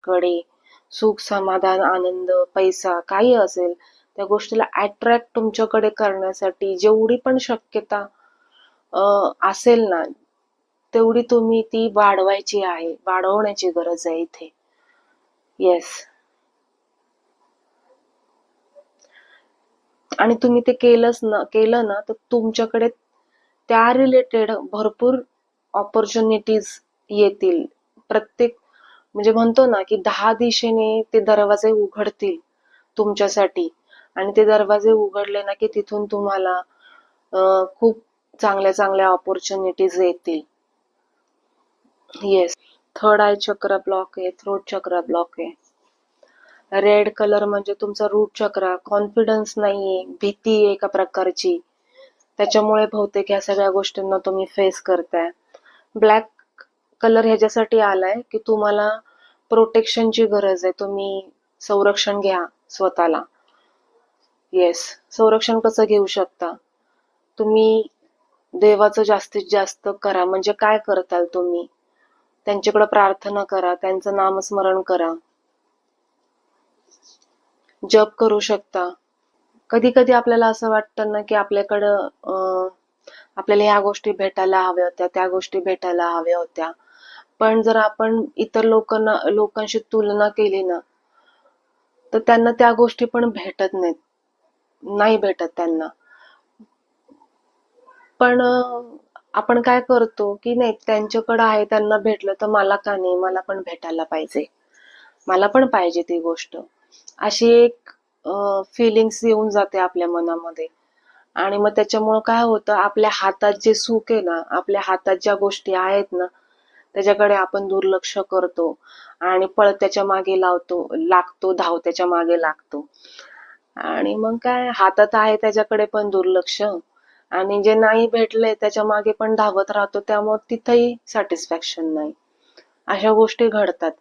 कडे सुख, समाधान, आनंद, पैसा काही असेल त्या गोष्टीला अट्रॅक्ट तुमच्याकडे करण्यासाठी जेवढी पण शक्यता असेल ना, तेवढी तुम्ही ती वाढवायची आहे, वाढवण्याची गरज आहे इथे. येस. आणि तुम्ही ते केलं ना तर तुमच्याकडे त्या रिलेटेड भरपूर ऑपॉर्च्युनिटीज येतील. प्रत्येक म्हणजे म्हणतो ना की 10 दिशेने ते दरवाजे उघडतील तुमच्यासाठी, आणि ते दरवाजे उघडले ना की तिथून तुम्हाला खूप चांगल्या चांगल्या ऑपॉर्च्युनिटीज येतील. येस. थर्ड आय चक्र ब्लॉक आहे, थ्रोट चक्र ब्लॉक आहे. रेड कलर म्हणजे तुमचा रूट चक्र. कॉन्फिडन्स नाहीये, भीती आहे एका प्रकारची, त्याच्यामुळे बहुतेक ह्या सगळ्या गोष्टींना तुम्ही फेस करताय. ब्लॅक कलर ह्याच्यासाठी आलाय की तुम्हाला प्रोटेक्शनची गरज आहे, तुम्ही संरक्षण घ्या स्वतःला. येस. संरक्षण कसं घेऊ शकता तुम्ही? देवाचं जास्तीत जास्त करा. म्हणजे काय करताल तुम्ही? त्यांच्याकडे प्रार्थना करा, त्यांचं नामस्मरण करा, जप करू शकता. कधी कधी आपल्याला असं वाटतं ना की आपल्याकडं आपल्याला ह्या गोष्टी भेटायला हव्या होत्या, त्या गोष्टी भेटायला हव्या होत्या, पण जर आपण इतर लोकांशी तुलना केली ना तर त्यांना त्या गोष्टी पण भेटत नाहीत, नाही भेटत त्यांना. पण आपण काय करतो की नाही, त्यांच्याकडे आहे, त्यांना भेटलं तर मला का नाही, मला पण भेटायला पाहिजे, मला पण पाहिजे ती गोष्ट, अशी एक फिलिंग्स येऊन जाते आपल्या मनामध्ये. आणि मग त्याच्यामुळं काय होतं, आपल्या हातात जे सुख आहे ना, आपल्या हातात ज्या गोष्टी आहेत ना त्याच्याकडे आपण दुर्लक्ष करतो आणि पळत त्याच्या मागे लागतो, त्याच्या मागे लागतो. आणि मग काय, हातात आहे त्याच्याकडे पण दुर्लक्ष, आणि जे नाही भेटले त्याच्या मागे पण धावत राहतो, त्यामुळे तिथेही सॅटिस्फॅक्शन नाही. अशा गोष्टी घडतात.